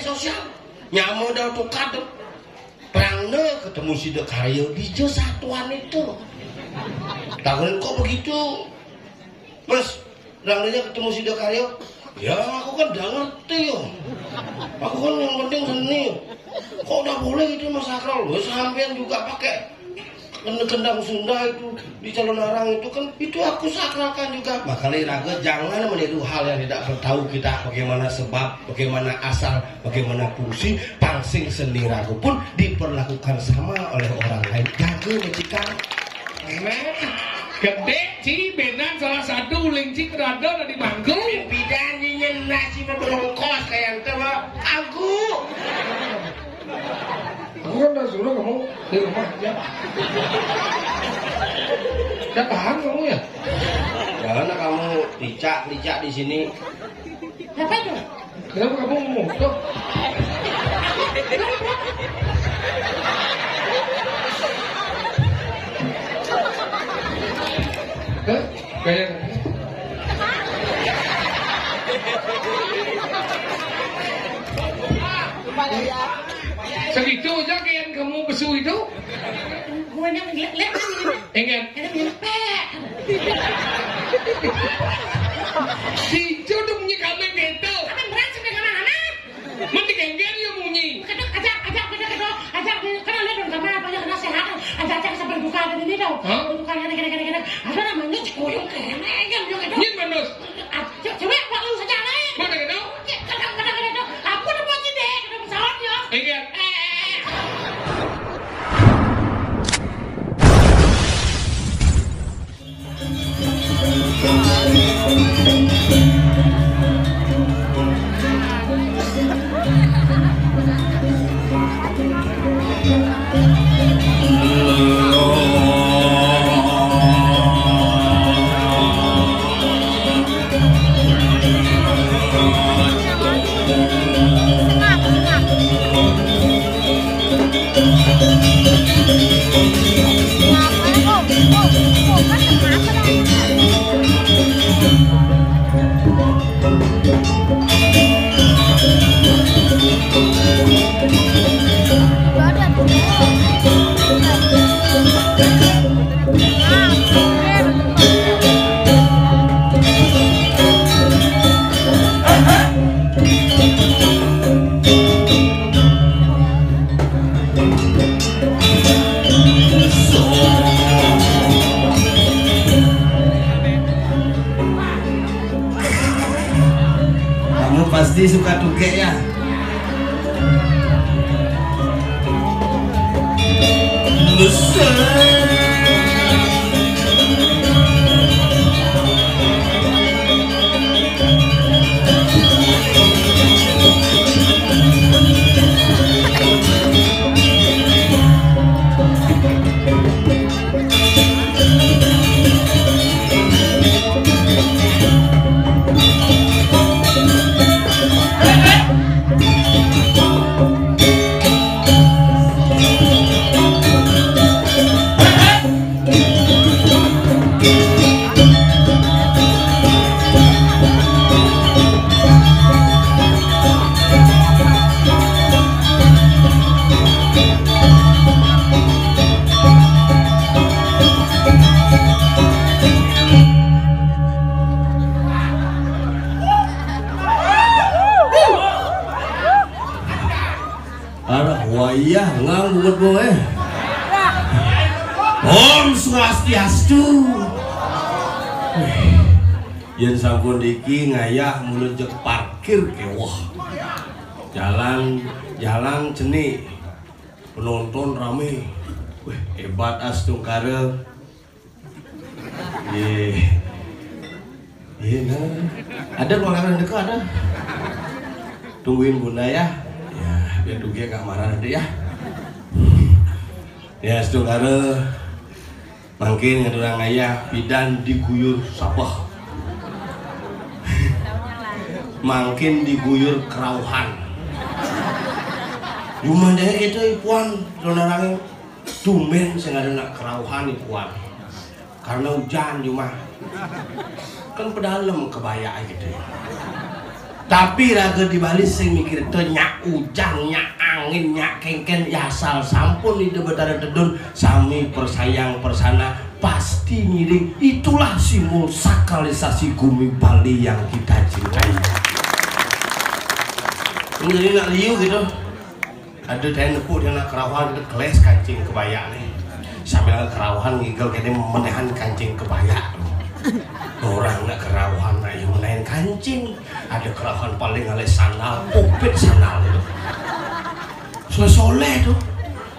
sosial nyamu dah tuh kadep perangnya ketemu si Dekaryo di satuan itu tangan kok begitu mas perangnya ketemu si Dekaryo ya aku kan udah ngerti ya aku kan yang penting seni kok udah boleh gitu mas Akral sampean juga pakai kendang Sunda itu di calon arang itu kan itu aku sakralkan juga makanya raga jangan meniru hal yang tidak tahu kita bagaimana sebab bagaimana asal bagaimana fungsi pangsing seni raga pun diperlakukan sama oleh orang lain jaga majikan gede ci benan salah satu lingcik rada di bangku bidannya nasi berongkos kayak yang tewa aku kan udah suruh kamu di rumah aja udah paham kamu ya jangan kamu licak di sini apa itu? kenapa kamu ngomong tuh kayak segitu aja kayak kamu besu itu Gue yang lihat ingat si itu tuh punya kami gitu apa yang berani sampai kemana-mana? mati kenggen ya bunyi Kadang ajak karena lihat dong kamar banyak nasihat ajak sampai buka ada ini tau buka kadang ada namanya cikuyung keren yang itu nyit manus coba waktu saja nih mana gitu kadang itu aku udah mau deh kita pesawat ya ingat pasti suka tuge ya wayah nganggut gue Om Swastiastu yen sampun diki ngayah mulun jek parkir kewah jalan ceni penonton rame weh hebat astungkare ada ruangan dekat ada tungguin bunda ya biar dugi gak marah nanti ya ya sedulur mungkin ngedurang ayah bidan diguyur sapah makin diguyur kerauhan rumahnya itu ipuan saudara tumben saya ada kerauhan ipuan karena hujan cuma kan pedalem kebaya gitu Tapi raga di Bali sing mikir teu nyak ujan, nyak angin, nyak kengken ya asal sampun di Betara Dedun sami persayang persana pasti ngiring. Itulah simbol sakralisasi bumi Bali yang kita cintai. Jadi nak liu gitu. Ada teh nepuk dia nak kerawahan gitu keles kancing kebaya nih. Sambil kerawahan ngigel kene menehan kancing kebaya. Orang nak kerawahan na yang menahan kancing. Ada kerawahan paling alih sandal, opet sandal itu. Soleh tuh.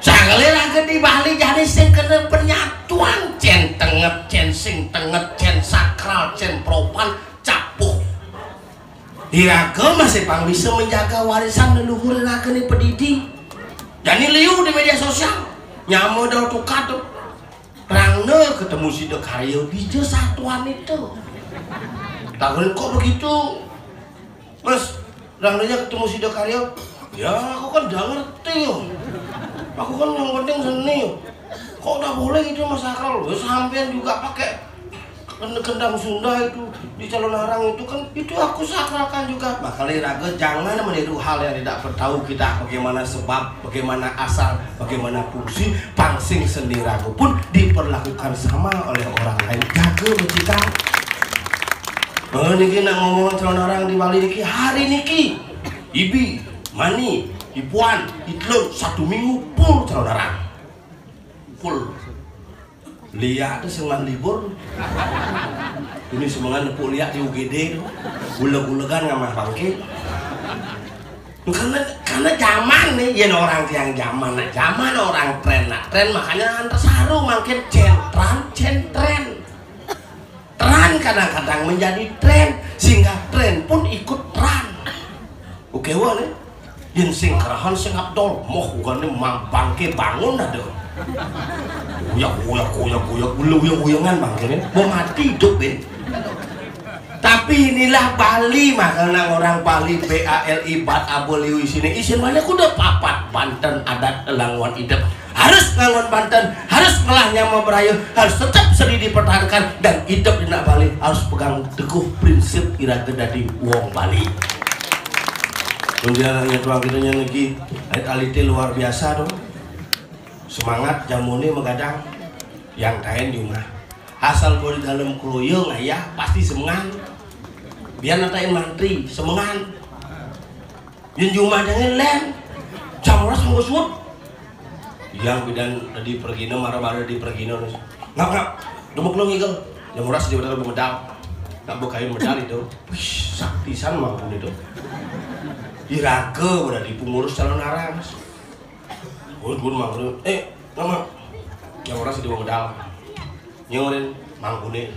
Sakali raga di Bali jadi sing kena penyatuan, cen tenget, cen sing tenget, cen sakral, cen propan, capuh. Iraga masih pang bisa menjaga warisan leluhur raga ni pendidik. Dan ini liu di media sosial. Nyamu dah tukar tuh. Rangna ketemu si Dekaryo di satuan itu. Tahu kok begitu? Mas, Rangnanya ketemu si Dekaryo. Ya aku kan gak ngerti yo. Aku kan yang penting seni yo. Kok udah boleh gitu Mas Sakral? Sampean juga pakai kendang Sunda itu di calon arang itu kan itu aku sakralkan juga. Makanya raga jangan meniru hal yang tidak tahu kita bagaimana sebab, bagaimana asal, bagaimana fungsi. Pangsing seni raga pun diperlakukan sama oleh orang lain. Jaga mencita. Niki nak ngomong calon arang di Bali niki hari niki Ibi, Mani, Ipuan, Itlun 1 minggu full calon arang. Full. Lihat tuh senang libur. Ini semangat nepuk lihat di UGD tuh. Gula-gulakan ngamah bangke. Karena zaman nih, ya orang yang zaman orang tren makanya antar saru makin tren. Tren kadang-kadang menjadi tren sehingga tren pun ikut tren. Oke wah nih, yang sing kerahan sing abdol, moh bukan nih bangke bangun ada. Uyang-uyang bang ini mau mati hidup Ben. Tapi inilah Bali, makanya orang Bali BALI bat aboliwi sini isin mana kuda papat Banten adat elangwan hidup harus ngangon Banten, harus ngelahnya mau berayu, harus tetap seri dipertahankan dan hidup di Bali harus pegang teguh prinsip iraga dari wong Bali. Kemudian hanya tuang kitanya lagi alite luar biasa dong. Semangat jamune megadang yang lain di rumah asal gue di dalam keloyong ayah pasti semangat biar natain mantri semangat yang rumah jangan lem camuras mau suut yang bidan tadi pergi no marah-marah di pergi no ngap dumuk lo ngigel camuras di bedal medal tak bukain medal itu wih saktisan maupun itu diraga udah di pengurus calon arang. Gue mangkune, nama yang orang sedih modal, nyorin mangkune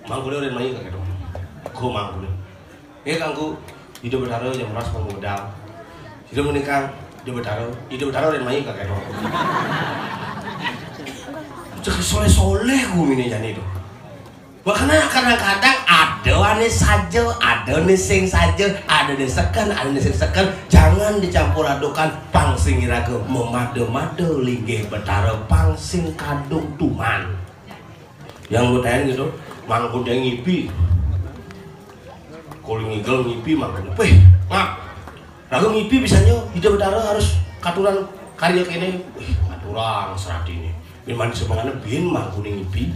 udah main kayak gitu, gue mangkune, kangku hidup bertaruh yang meras modal, hidup menikah hidup bertaruh udah main kayak gitu, cek soleh gue ini jadi itu, makanya kadang-kadang ada ane saja, ada nih sing saja, ada nih seken, jangan dicampur adukan pangsing iraga memade-made linggih betara pangsing kadung tuman. Yang bertanya gitu, mangkun yang ngipi, kalau ngigel ngipi mangkun, raga ngipi bisanya hidup betara harus katuran karya kene, katuran serat ini, bin mandi semangatnya bin mangkun ngipi,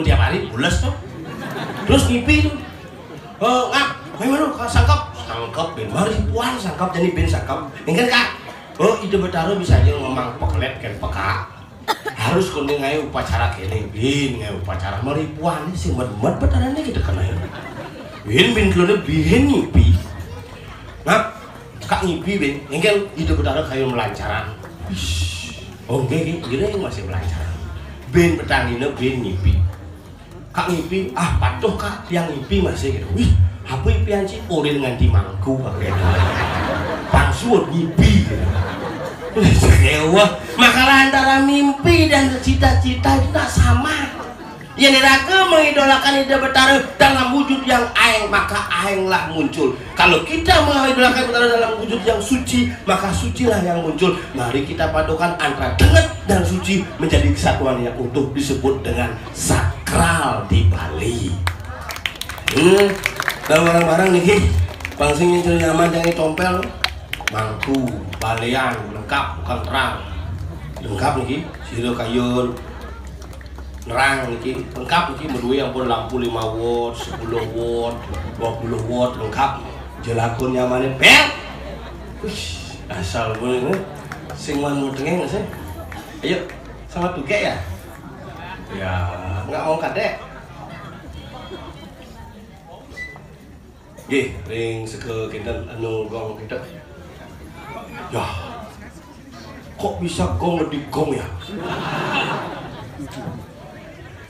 tiap hari bulas tuh, terus ngipi tuh. Memang sangkap ben mari puan sangkap jadi ben sangkap ingin kak ide betaro misalnya ngomong pekelet kan peka harus kuning ayo upacara kene bin ayo upacara mari puan sih mat betarannya kita kena bin kelone bin ngipi kak ngipi ben ingin ide betaro kayak melancaran oke gini masih melancaran ben petangina ben ngipi kak ngipi patuh kak yang ngipi masih gitu wih apa impian sih orang nganti mangku pakai pangsuat ngipi sewa makalah antara mimpi dan cita-cita itu tak sama yang diraga mengidolakan ide betara dalam wujud yang aeng maka aenglah muncul kalau kita mengidolakan betara dalam wujud yang suci maka sucilah yang muncul mari kita padukan antara denget dan suci menjadi kesatuan yang utuh disebut dengan sakral di Bali dan barang-barang nih Pangsing yang nyaman yang tompel, mangku, balean, lengkap, bukan terang, lengkap nih, siro kayun, nerang nih, lengkap nih, berdua yang pun lampu 5 watt, 10 watt, 20 watt, lengkap, jelakun nyamannya, pel, asal boleh, sing mau dengeng nggak sih? Ayo, sama tuge ya? Ya, nggak mau kadek. Gih, ring seke kita anu gong kita. Ya, kok bisa gong lebih gong ya?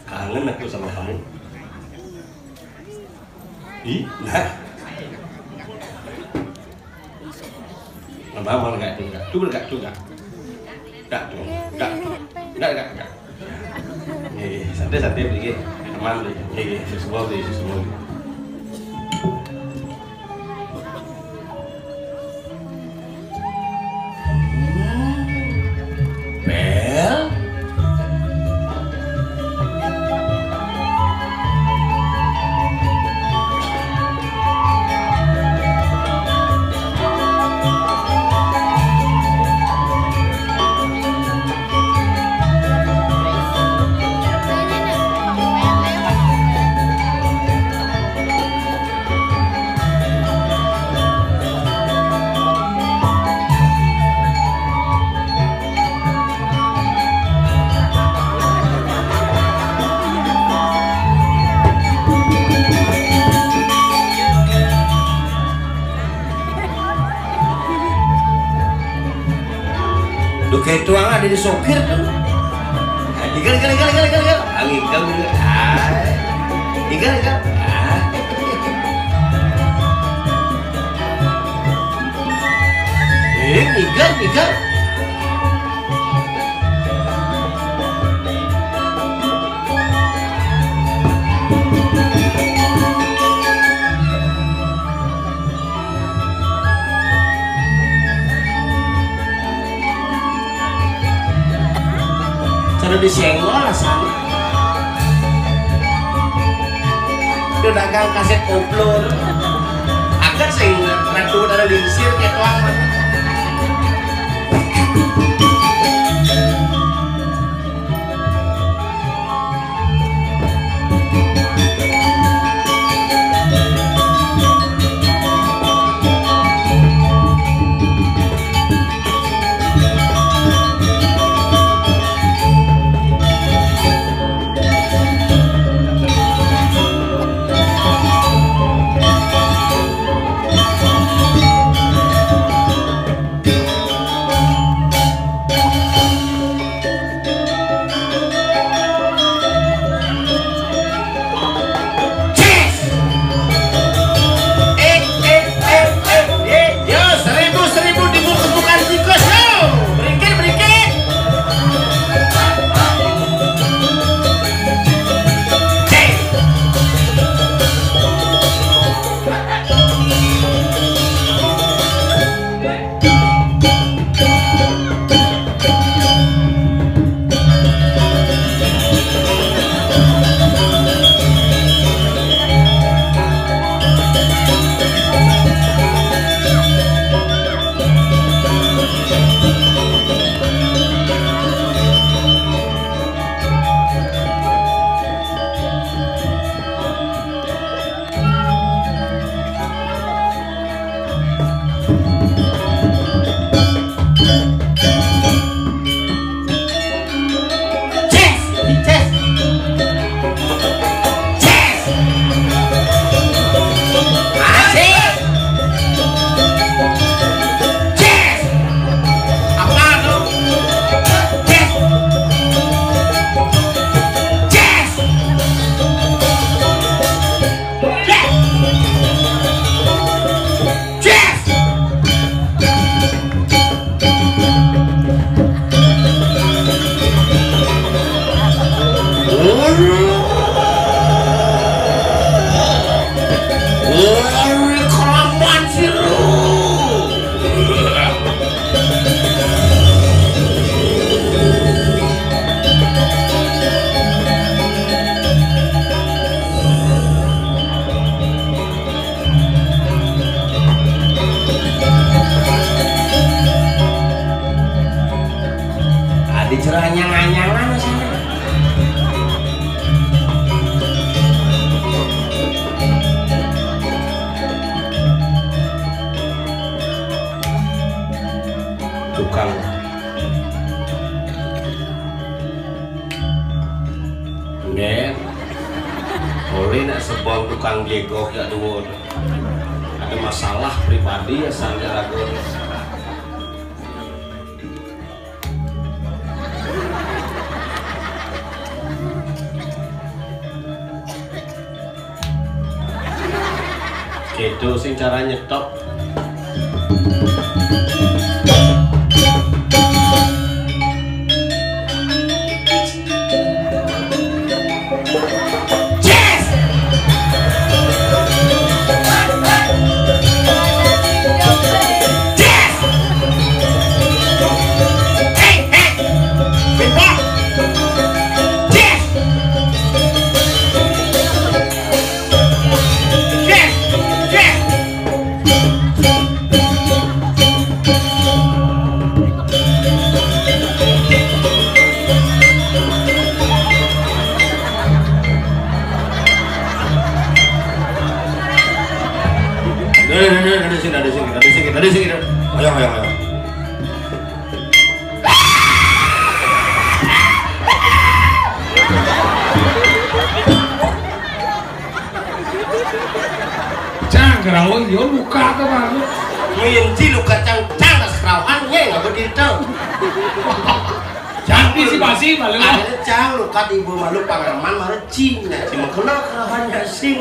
Kangen aku sama kamu. Ih, nah. Mama nggak tuh, nggak tuh. Nih, santai begini, aman deh. Nih, semua. Kayak tuang ada di sopir tuh. Igal. Igal. Di senggol asal itu dagang kaset koplo agak sing ratu dari lingsir kayak tuang diceranyang-anyangan sana. Tukang nggak boleh nak sebong tukang jegok ya dulu ada masalah pribadi ya sampai ragu. Gitu sing cara nyetok. Ada sini. Ayo. Cang kerawang yo luka tuh baru. Nginci luka cang das kerawannya nggak berdiri tahu. Cantik sih pasti malu. Ada cang luka di ibu malu pangaman malu cina cuma kena kerawannya sing.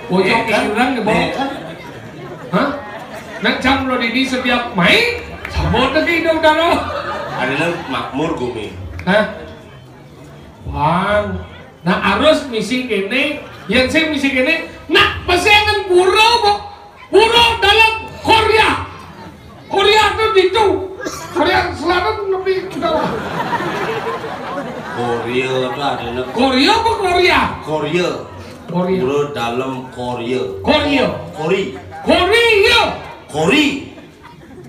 Pojok iuran ke bawah. Hah? Nak cam lo di setiap main sabot lagi dong dalo. Ada makmur gumi. Hah? Wang. Nah harus misi kene, yang saya misi kene. Nak pasangan puro dalam Korea. Korea tuh gitu. Korea Selatan lebih bawah. Korea tuh ada nak. Korea apa Korea? Korea. Puro dalam Korea. Korea. Kori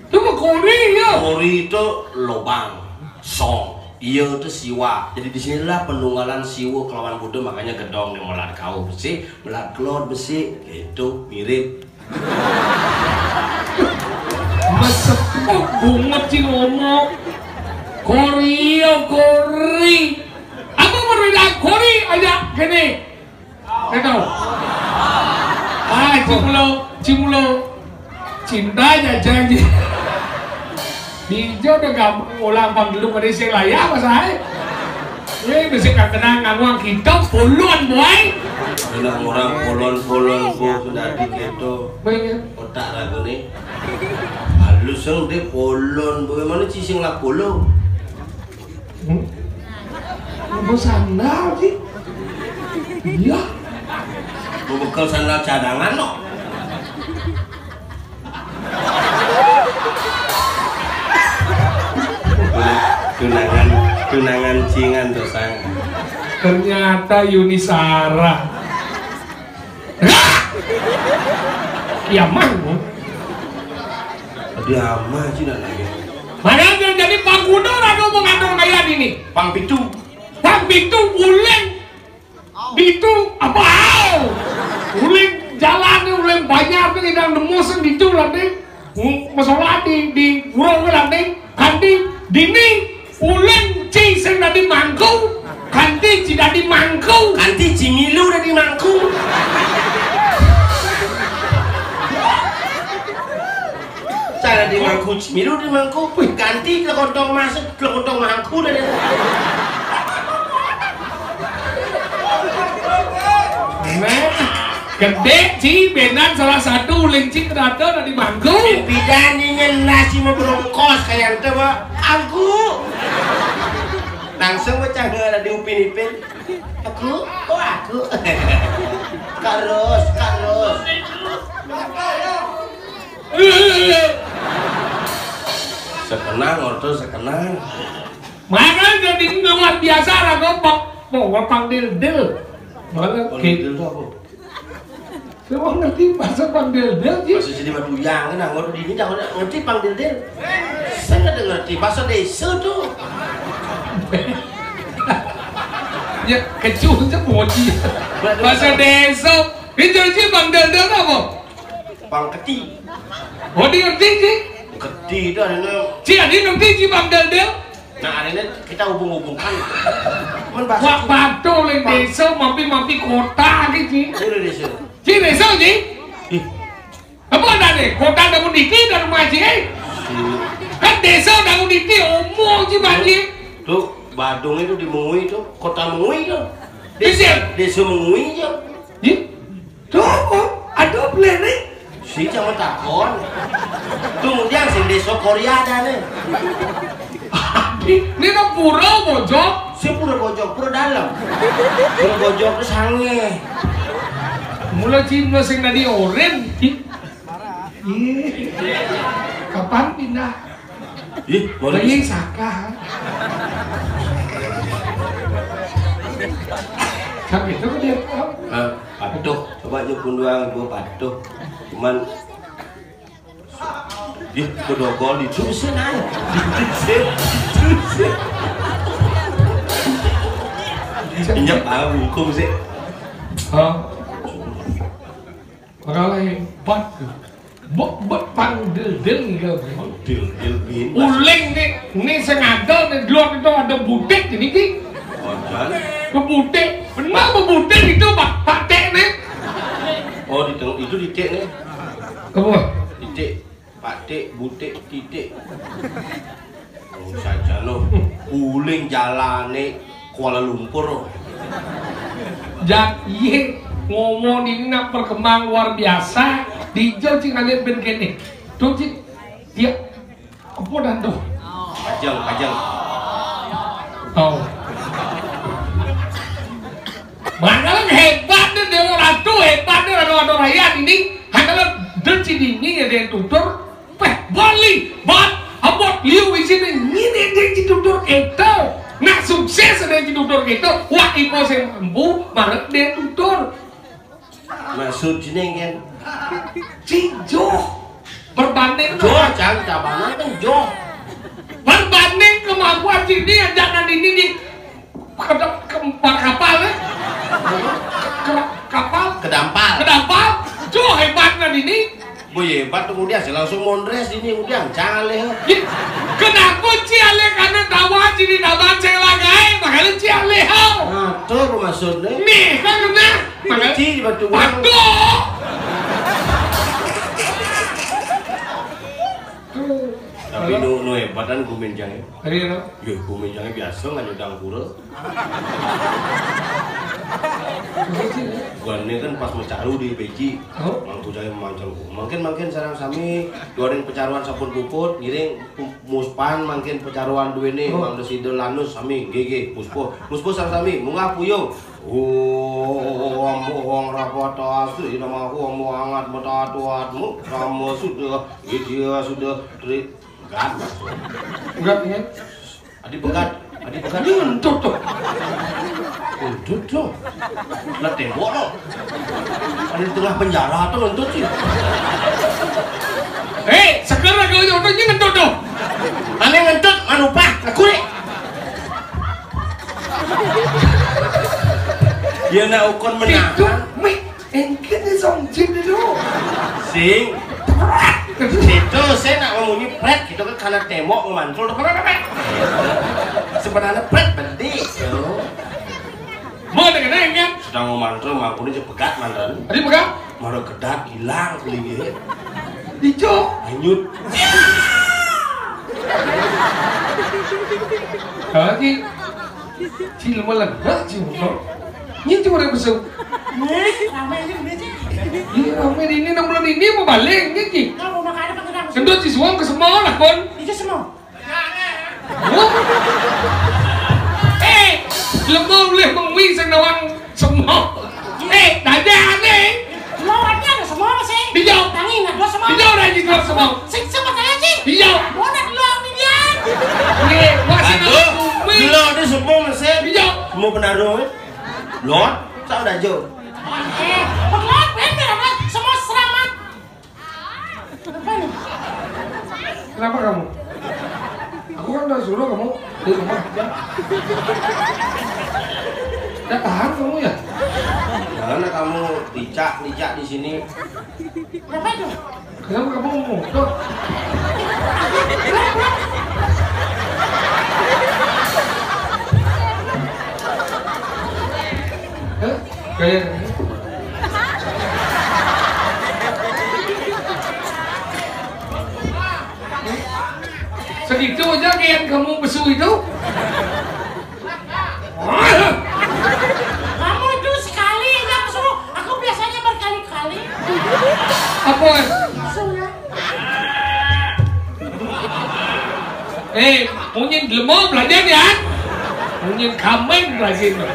itu mah Kori itu lobang song iya itu siwa jadi disinilah penunggalan siwa kelawan Buddha makanya gedong yang melat kau besi melat kelor besi itu mirip mesepok bunget sih ngomong Kori apa berbeda Kori aja gini gitu cimulo cintanya janji Dijo udah gampang ulang dulu pada isi layak apa saya ini bisa kenang ngawang kita puluhan boy kenang orang polon bu sudah diketo otak lagu nih halus yang deh polon bu mana cising lah polo mau sandal sih iya mau bekal sandal cadangan no tunangan cingan tuh sang ternyata Yunisara ya mana dia ama sih lagi mana jadi Pak Gudor atau mengandung kayak ini Pang Pitu uleng itu apa uleng jalan uleng banyak nih dan demosen itu lah nih masalah di urang lah nih kanti dini uleng ci sing dadi mangkung kanti ci dadi mangkung kanti cimilu dadi mangkung cara di mangkung cimilu di mangkung kanti kelontong masuk kelontong mangkung dadi gede ci benan salah satu lincing rada dari mangkung bidaninya nasi mau berongkos kayak itu aku langsung pecah ada di upin-ipin aku karus sekenang mana jadi luar biasa raga mau panggil malah gitu Semua ngerti bahasa Pangdel-del sih. Bahasa jadi baduyang kan, nggak di ini jangan ngerti Pangdel-del. Saya nggak ngerti bahasa desa tuh. Ya kecil aja moji. Bahasa desa. Itu sih Pangdel-del apa? Pangketi. Oh dia ngerti sih. Keti itu adanya. Si Adi ngerti sih Pangdel-del. Nah adanya kita hubung-hubungkan. Men Wah batu leng desa mampi kota gitu. Udah desa. Si desa sih. Apa ada nih? Kota ada mendiki dan rumah sih. Kan desa ada mendiki omong sih banji. Tuh Badung itu di Mengui itu, kota Mengui itu. Desa Mengui aja. Tuh ada beli nih. Si jangan takon. Tuh kemudian sing desa Korea ada nih. Ini kan pura bojok. Si pura bojok, pura dalam. Pura bojok itu sange. Mula cinta sing tadi oren. Kapan pindah? Boleh. Bayi saka. Sampai itu dia tahu. Patuh, coba nyukun doang, gua patuh. Cuman kedogol ditusin aja. Ditusin. Injak hukum sih. Orang lain hebat. Bot Pangdel-del gitu. Pangdel-del bin. Uling nih sengaja nih luar itu ada butik ini ki. Butik, benar butik itu Pak Tek nih. Oh di tengah itu titik nih. Apa? Titik, Pak Tek, butik, titik. Oh saja loh. Uling jalane Kuala Lumpur. Jadi ngomong ini nak perkembang luar biasa. Di jauh cing kalian ben kene. Tuh cing dia apa dan tuh? Ajeng. Oh. Manalang hebatnya Dewa Ratu, hebatnya Ratu Rakyat ini. Hanya derci dini ada yang tutur. Bali, abot liu isini ini dia tutur itu. Nak sukses ada yang tutur itu. Wah ipo saya mampu, malah dia tutur. Maksud sini kan? Cijo berbanding Jangan cabangan kan Jo. berbanding kemampuan sini jangan ini di kapal kedampal Jo hebatnya ini Boy hebat kemudian saya langsung mondres ini udah cale. kenapa ciale karena tawa sini tawa saya lagai makanya ciale hau Nah tuh maksudnya nih kan kena makanya batu uang. waduh Tapi nu hebatan gumenjangnya. hari itu Ya gumenjangnya biasa nggak nyedang pura. Gua ini kan pas mencaru di Beji, mangku jaya memancang. Makin sarang sami, duarin pecaruan sapun puput, ngiring muspan, makin pecaruan dua ini, mang desidel lanus sami, gege, muspo sarang sami, munggah puyung. Wong rapotas, ini mah wong hangat betatuatmu, kamu sudah, dia sudah terikat. enggak ya Adi pegat. ini untuk tuh Untut tuh, lah tembok loh. Ada di tengah penjara tuh untut sih. Sekarang kau jodohnya ngentut tuh. Aneh ngentut, manupa, aku nih. Dia nak ukun Itu, menang. mày, engkau ni songcing dulu. Sing. Itu saya nak ngomongin pret gitu kan karena tembok ngemantul. Sebenarnya pret berarti. Mau dengan engkau? Sedang ngemantul, aku ini pegat mantan. Tadi pegang? Malah kedat hilang kelingnya. Hijau. Hanyut. Lagi. Cil malam, cil. Ini cuma ada besok. Ramai aja bener. Iya, ramai ini 6 bulan ini mau balik nih Ki. Kamu makan apa kita? Kendor si suam ke semua lah kon. Itu semua. Lemah boleh mengwi sang nawang semua. Dah nih. Lawannya ada semua masih. Hijau. Tangi nggak dua semua. Hijau dah hijau semua. Sama saya sih. Hijau. Mau nak luang nih dia. Nih, masih Aduh, nak mengwi. gila ini semua mesin. Hijau. Semua penaruh. Lord, sao đã jauh? Một lát bén cái này Kenapa kamu? Aku kan udah suruh kamu di rumah. Ya tahan kamu ya? Karena kamu licak di sini. Kenapa itu? Kenapa kamu ngomong? Tuh. Kayak segitu aja kayak kamu besu itu. Kamu itu sekali aja suruh. Aku biasanya berkali-kali. Apa? Suruh. Mungkin lemah belajar ya? Mungkin kamen belajar.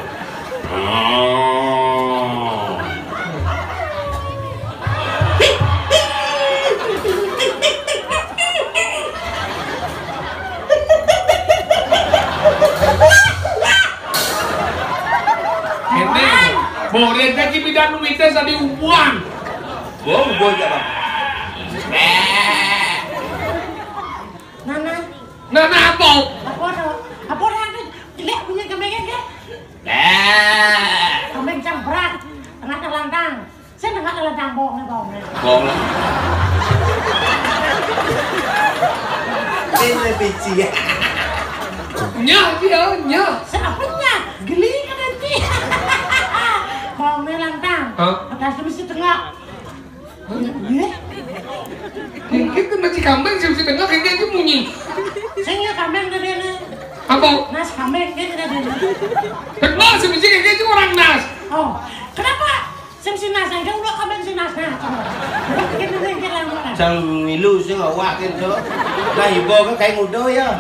Boleh jadi bidan duitnya sa diubuan. Boy ya bang. Nana apa? Apa orang itu jelek punya kambingnya kan? Kambing berat, tengah terlantang. Saya tengah terlantang bohong Bohong lah. Ini pici ya. Nya. Siapanya? Geli kan nanti. Bohongnya lantang. Atas mesti tengah. Kita masih kambing sih tengah kayak gitu bunyi. Saya kambing dari ini. Apa? Nas kambing dia dari ini. Tengah sih kayak gitu orang nas. Oh, kenapa? Saya nas aja udah kambing si nas nah. Kita mungkin lama. Sang milu sih ngawak kan tuh. Lah ibu kan kayak ngudo ya.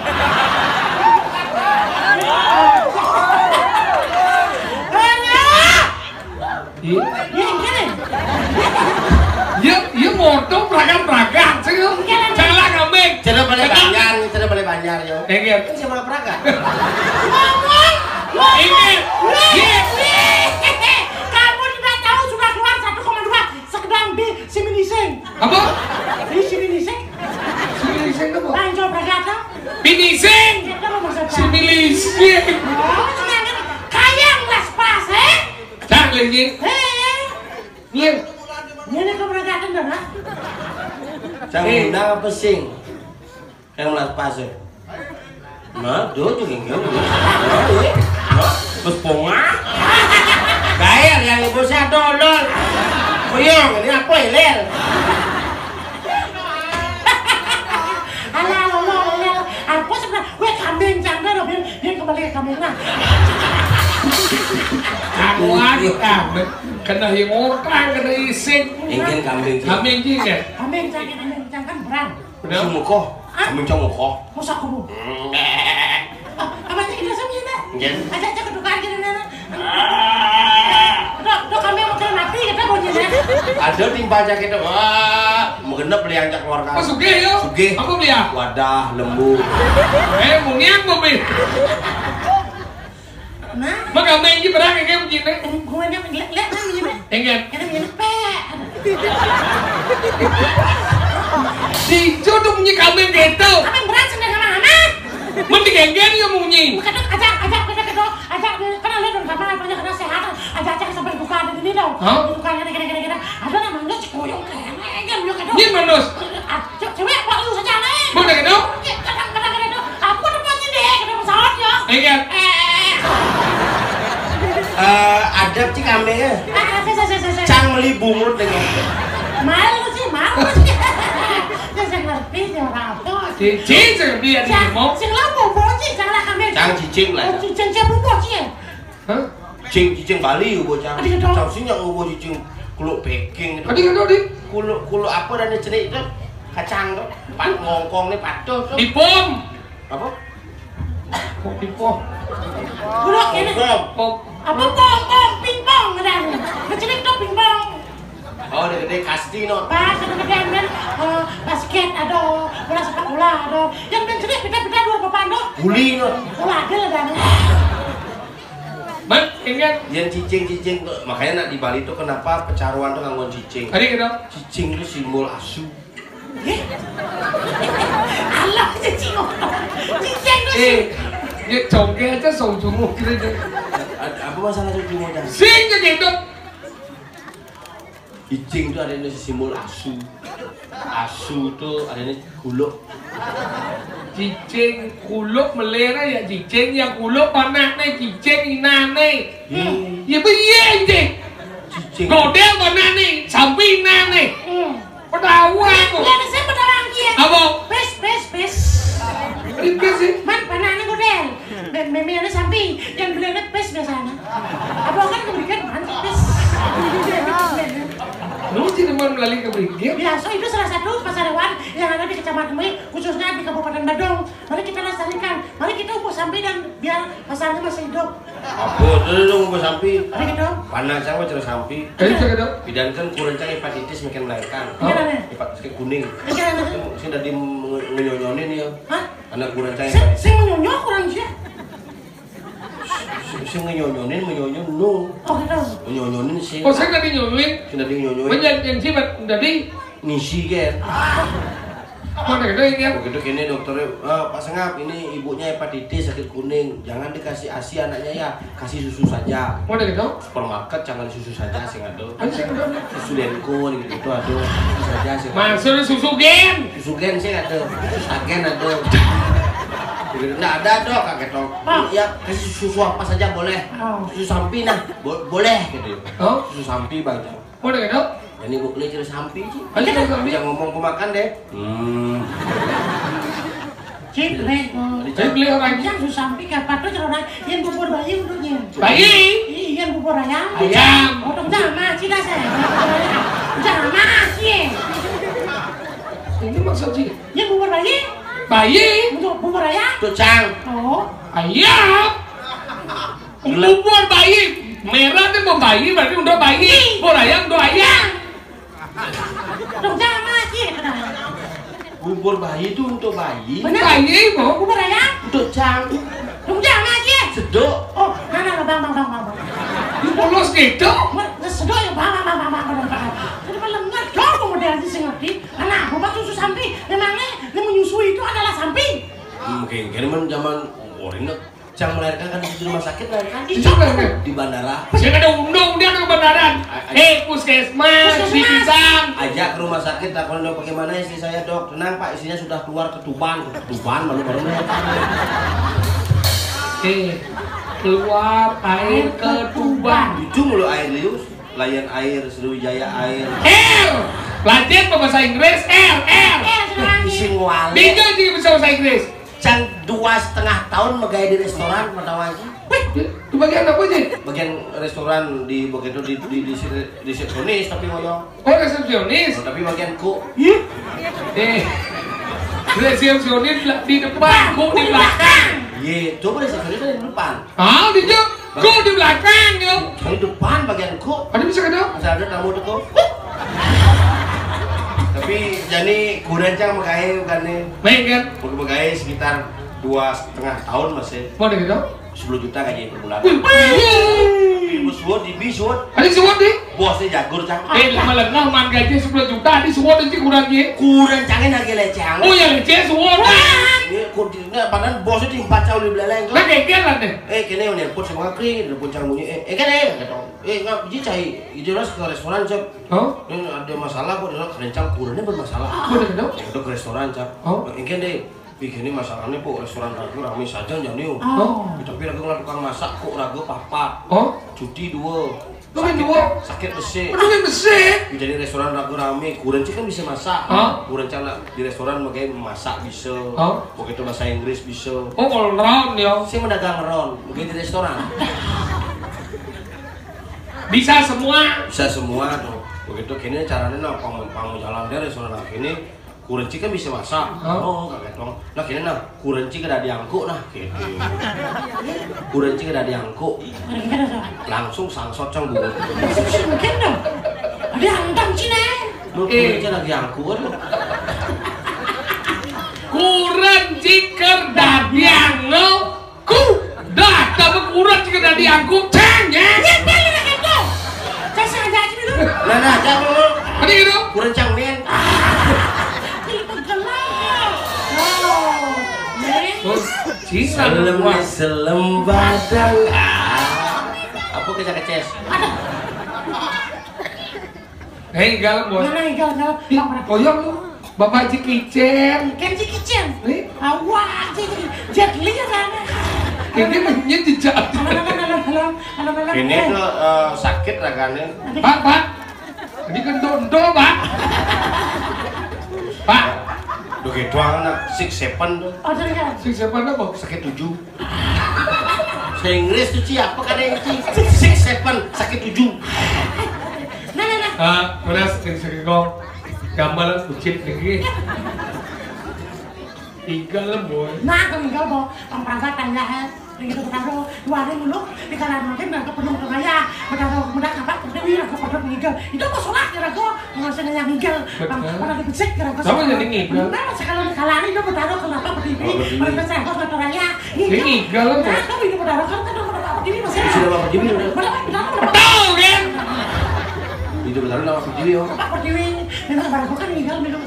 Iya motor peragan sih. Salah kambing. Cara boleh banyak yo. Engger. Kan siapa peragan? Ini. Kamu tidak tahu sudah keluar 1,2 sekedang di Similiseng. Apa? Di Similiseng. Similiseng apa? Lanjut berkata. Biniseng. Similiseng. Oh, senangnya kayang las pas, Cak lagi. Iya. Ini kau berkata dah. Sang undang apa sing? Yang melas pasir. Nah, do juga enggak. Terus ponga. Gaya yang ibu saya dodol. Boyong ini apa lel? Alah, apa sebenarnya? Gue kambing jangan dong, dia kembali ke kambing lah. Aku kambing. Kena yang orang, kena ising. Ingin kambing. Kambing juga. Kambing jangan beran. Benar. Muko. Kambing cong muko. Musak kamu. Apa sih kita sebenarnya? Aja kedukaan kita nana. Dok kambing mau kena mati kita mau jadi. Ada timpa aja kita. Wah, mengenap beli anjak keluarga. Oh sugih yo. Sugih. Apa beli ya? Wadah lembu. Mungiang mo beli. Nah. Kambing ini berang kayak begini. Gue lihat namanya. Engger. Kita begini pek. Dijo tuh punya kambing gitu. Kambing beran sendiri mana? Mending engger yo munyi. Kadang ajak karena lihat dong kamar banyak kena sehat. Ajak sampai buka di sini dong. Buka kena. Ada namanya cikoyong keren yo kadang. Ini manus. Cewek pak lu saja nih. Mana gitu? Kadang. Aku udah mau deh, kena pesawat ya. Engger. Ada cik kambingnya. Cang meli bungut dengan. Malu sih. Saya ngerti sih orang apa. Cicing seperti yang mau. Sing lah bobo sih, janganlah kambing. Cang cicing lah. Cicing siapa bobo sih? Hah? Cicing Bali ubo cang. Adik dong. Cang sih yang ubo cicing kuluk Peking itu. Adik dong, Dik. Kuluk apa dan jenis itu kacang tuh. Pat ngongkong nih patuh tuh. Dipom. Apa? Kok dipom? Bulok ini. Pom. Apa pom pingpong kadang. Kecilin tuh pingpong. Oh, gede kasti no. Pas kadang kan basket ada, bola sepak bola ada. Yang ben sedih pita-pita dua papan do. Guli no. Bola ada lah dan. Man, ingat. Yang cicing tuh makanya nak di Bali tuh kenapa pecaruan tuh nganggo cicing. Adik gitu. Cicing itu simbol asu. Alah, cicing Eh, ya chồng kia chắc sầu chú một cái đấy. Apa masalah cuci motor? Sing cái gì đó. Icing itu adanya simbol asu. Asu itu adanya guluk. Cicing kuluk melera ya cicing yang kuluk panak nih cicing ina nih. Ya begini cicing. Cicing. Godel panak nih sampai ina nih. Pedawan kok. Ya, saya pedawang kia. Apa? Pes. Ini sih. Man, panahnya godel. Memangnya sampai yang belinya pes biasanya. Apa kan keberikan man pes. Lu sih teman melalui kebergian. Biasa itu salah satu pasar hewan yang ada di Kecamatan Mei, khususnya di Kabupaten Badung. Mari kita lestarikan. Mari kita ubah sampai dan biar pasarnya masih hidup. Apa? Dulu mau sampai. Mari kita. Panas sama cerah sampai. Kayak gitu dong. Bidankan kurencang hepatitis makin melahirkan. Hepatitis kuning. Saya tadi menyonyonin ya. Hah? Anak kurencang Saya hepatitis. menyonyok kurang sih. Saya menyonyonin no. Oh gitu. Menyonyonin sih. Oh saya tadi nyolin. Saya tadi menyonyonin. Menjanjikan sih tadi. Ngisi kan. Mana gitu ya? Begitu gini dokternya, Pak Sengap ini ibunya hepatitis sakit kuning, jangan dikasih ASI anaknya ya, kasih susu saja. Mana gitu? Supermarket jangan susu saja sih ada. Masuk Susu Denko gitu ada, susu saja sih. susu gen. Susu gen sih ada, susu agen ada. Nggak ada dok, kakek dok. Ya kasih susu apa saja boleh. Susu sampi nah, boleh gitu. Oh? Susu sampi bang. Mana gitu? Dan ibu beli cerita sampi sih. Ayo Bisa ngomong ke makan deh. Cip, Saya beli orang yang susah sampai kapan tuh orang yang bubur bayi untuknya. bayi. Iya, bubur ayam. Ayam. Potong jama, cina saya. Jama sih. Ini maksud sih. Yang bubur bayi. Bayi. Untuk bubur ayam. Tuh cang. Oh. Ayam. Bubur bayi. Merah itu mau bayi berarti udah bayi. Bubur ayam udah ayam. Potong jama sih. Bubur bayi itu untuk bayi. Benar. Bayi mau. Bubur ayam. Untuk cang. Potong jama sih. Sedok. Oh, mana bang. Polos gitu. Sedok ya bang. Jadi malam nggak dong model di sini. Anak, bapak susu samping. Memangnya yang menyusui itu adalah samping. Mungkin kan zaman orang cang melahirkan kan di rumah sakit melahirkan di bandara. Saya ada undang dia ada kebenaran. Puskesmas, di pisang. Ajak ke rumah sakit, takut dok bagaimana istri saya dok. Tenang pak, istrinya sudah keluar ketuban baru Keluar air ketuban. Ujung mulu air lius, layan air, Sriwijaya air. Latihan bahasa Inggris, Ising wale. Bisa juga bisa bahasa Inggris. Cang 2,5 tahun megaya di restoran pada wajib. Itu bagian apa sih? Bagian restoran di begitu di resepsionis tapi ngoyo. Oh resepsionis. Tapi bagian cook. Resepsionis di depan, kok di belakang. Ye, coba resepsionis di depan. Ah, di kok di belakang yo. Di depan bagian cook. Ada bisa kada? Masih ada tamu tuh kok. Tapi jadi kurencang megaya bukan nih. Baik kan? Megaya sekitar 2,5 tahun masih. Mau gitu? 10 juta gaji per bulan. Ibu suwot, ibu suwot. Ada suwot nih? Bosnya jagur cang. Lama lengah man gaji 10 juta, di suwot aja kurangnya. Kurencangin lagi lecang. Oh yang leceh suwot. Ini kurdinya padahal bosnya di 4 tahun di belakang. Nah kengkel lah deh. Kene nelpon sama kri, nelpon cang bunyi. Kene gitu. Nggak biji cai. Jelas ke restoran cak. Oh? Ini ada masalah kok, dia kerencang kurennya bermasalah. Mau gitu? Udah ke restoran cak. Oh? Ingin deh. Begini masalahnya po restoran ragu rame saja jadi Oh. tapi ragu nggak tukang masak kok ragu papa. Oh? Cuti dua. Lu kan dua? Sakit besi. Aduh besi. Jadi restoran ragu rame, kurenci kan bisa masak. Kurenci di restoran bagai masak bisa. Begitu bahasa Inggris bisa. Oh all round ya. Saya mendagang ron, begitu di restoran. Bisa semua. Bisa semua tuh. Begitu kini caranya nah pang jalan dari restoran ini. Kurenci kan bisa masak. Oh, kaget dong. Nah, kini nah, kurenci kada diangkuk nah, gitu. Kurenci kada diangkuk. Langsung sangsot cang dulu. Mungkin dong. Ada angkang Cina. Kurenci lagi angkuk kan. Kurenci kada diangkuk. Dah, tapi kurenci kada diangkuk. Cangnya. Ya, balik lagi tuh. Saya sengaja aja dulu. Nah, jangan dulu. Ada gitu? Kurencang men. Cinta Selem badang. Apa keces? Enggak bos. Mana enggak enggak. Koyok lu. Bapak Cikicen. Kenji kitchen. Nih. Awak jet lihat kan. Ini mainnya jejak. Halo. Ini tuh sakit ragane. Pak. Ini kan dondo, Pak. Pak. Duh gitu anak 6-7 tuh. Oh, kan. Si siapa apa? Sakit 7. Saya Inggris tuh apa kan yang 6-7 sakit 7. Nah. Mana sakit kau? Gambaran ucip lagi. Tiga lah boy. Nah, kami enggak mau perangkat tanya begitu bertaruh 2 hari dulu di kalangan mungkin mereka penuh kaya bertaruh mudah apa dewi aku pada meninggal itu kok sholat kira aku maksudnya yang meninggal pada dipecek kira aku sama jadi meninggal nah sekarang di kalangan itu bertaruh kenapa berdiri mereka saya kok sudah raya meninggal lah nah kami itu bertaruh kan kenapa berdiri masih Sudah bapak Jimmy udah. tahu kan Itu benar nama berdiri ya. Pak berdiri memang barang kan meninggal minum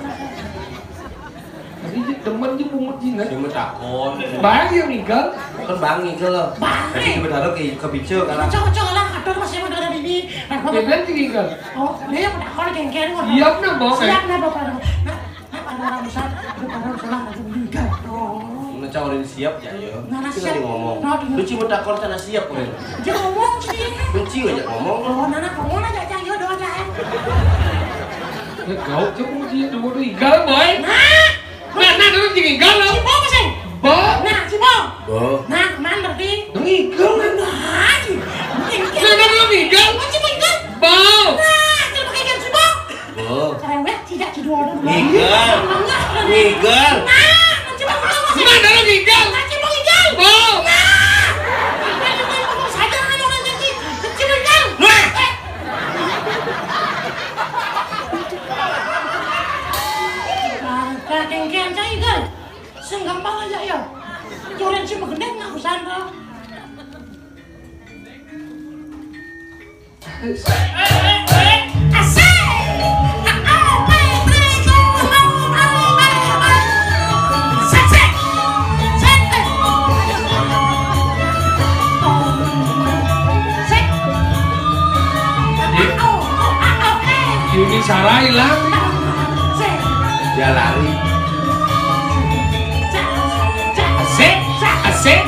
ini temen dia pungut jinak Cuma takon. banyak yang meninggal Kan bangi ke lo. Tapi benar ke bicu karena cocok lah atur masih ada di sini dia meninggal oh dia pada kalau jengkel siap nah bos siap nah bapak nah ada orang besar itu orang salah lagi meninggal oh ngecawarin siap ya yo. Nah, Kita siap. ngomong. Nah, Lu cuma takon sana siap kan. dia ngomong sih Benci aja ngomong. oh nana ngomong aja aja yo doa aja ya kau coba dia dua meninggal boy nah dulu meninggal lo si Bo masih Bo nah si Bo Bo. nah kemana berarti meninggal nah dulu meninggal masih meninggal Bo nah coba kayak si Bo Bo. cerewet tidak si dua dulu Meninggal. Meninggal. nah coba masih nah dulu meninggal masih meninggal Bo saja kan orang janji si meninggal kengkean saya kan segampang aja ya joran sih mengendek nggak usah dong Yuni Sarah hilang Dia lari. asik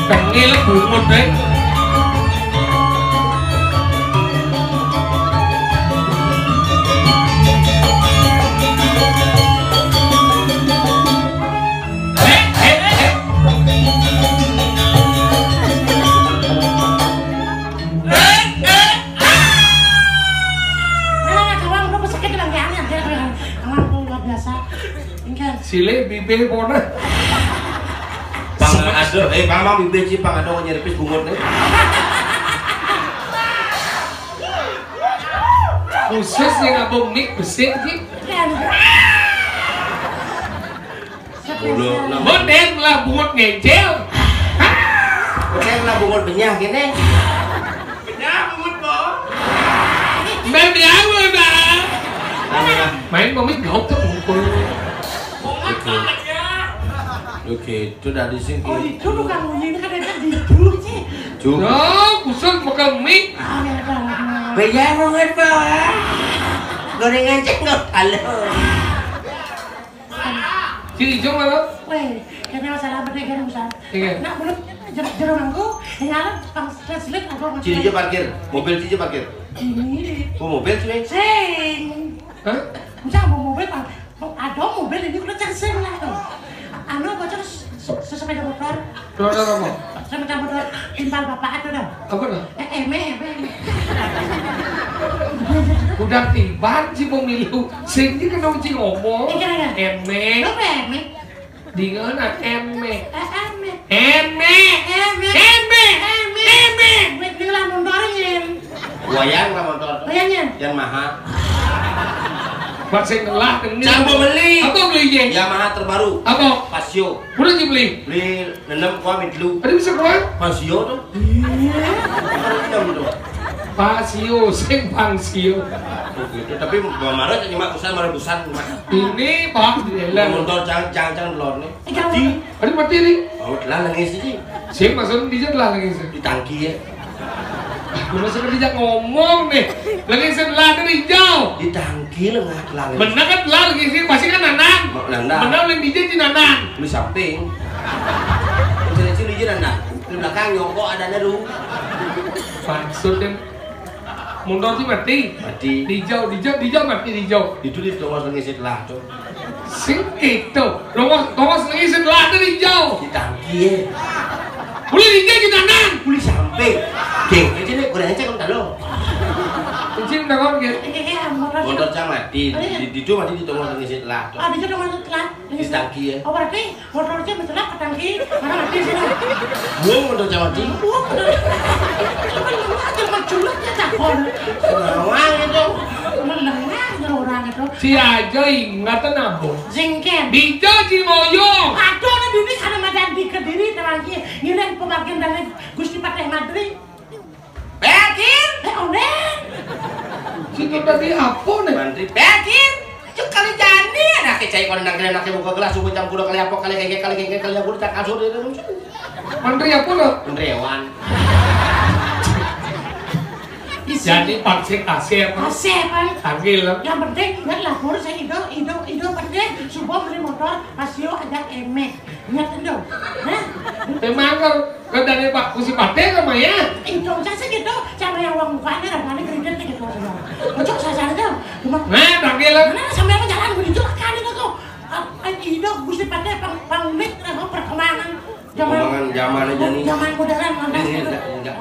Tengil bungut deh Sile bibe pona Pang ada pamang bibe pang ada nyeripis bungut nih. khusus yang abang mik besik sih modern lah bungut ngecel Oke lah bungut benyah gini. main biawa dah main komik gak tuh ngumpul Oke, itu dari sini. oh itu bukan bunyi kan ada di dulu sih no khusus makan mik Benyah banget pak. Gorengan cek nggak halo. Ciri jom mana weh karena masalah berdeka besar Iya. nak belum jeruk manggu tinggal pang translate aku Cici parkir, mobil Cici parkir. ini Oh mobil cuy. sing hah bisa mau mobil pak ada mobil ini udah cari sing lah tuh anu bocor sepeda motor Doa apa sepeda motor timpal bapak itu dah apa dah eme udah tiba si pemilu sing ini kan uji ngomong eme apa eme dengan eme eme eme eme Wayang lah motor. Wayangnya. Yang mahal. Buat saya ngelah ini. Sambo beli. Apa beli je? Yamaha terbaru. Apa? Pasio. Udah sih beli. Beli 6 kuah midlu. Ada bisa kuat? Pasio tuh. 6 tuh. Pasio, sing pangsio. Gitu. Tapi marah jadi mak usaha marah busan. Ini pak di dalam. Motor jangan belon nih. Mati. Ada mati nih. Oh, telah nangis sih. Sing maksudnya dia telah lagi sih. Di tangki ya. Gue masih kerja ngomong nih. Lagi setelah dari jauh. Di tangki lah nggak telah. Bener kan telah lagi sih pasti kan nanang. Bener yang DJ di nanang. Di samping. Sini aja nanang. Di belakang nyongkok ada dulu. Maksudnya mundur sih mati. Mati. Dijauh mati dijauh. Itu di tongos lagi setelah tuh. Sing itu. Tongos lagi setelah dari jauh. Di tangki ya. Boleh DJ di nanang. Boleh samping. Geng, ini nih kurang aja kan lo. Kucing dah kau gitu. Motor cang mati. Di itu mati di tongos lagi setelah tuh. Ah, dia udah masuk telat. Di tangki ya. Oh, berarti motornya betul ke tangki. Mana mati sih? Buang motor cang mati. Wah, cuma culuknya takon. Nawang itu. Melengahnya orang itu. Si aja ingat nabo. Jengken. Dijauh si moyong. Aduh, ada bibit ada madan di Kediri temannya. Ini pembagian dari Gusti Pateh Madri. Bekin. Onen. Situ tadi apa nih? Mantri Bekin. Cuk kali jani anak kecai kalau nak kena buka gelas subuh campur kali apa kali kali aku tak kasur itu. Menteri apa loh? Mentrewan. Jadi paksa kasih apa? Asep kan. Tanggil lah. Yang penting ingat lapor saya Ido penting subuh beli motor Pasio ada emek. Ingat itu. Hah? Memang kalau dari Pak Kusi Pate sama ya. Itu saya gitu sama yang uang mukanya dan kredit gitu. Cocok saya itu. Cuma Nah, tanggil lah. mana sampai apa jalan begitu kan itu kok. Ido Gusti Pateh pangmit perkembangan Zaman aja nih. zaman modern Enggak.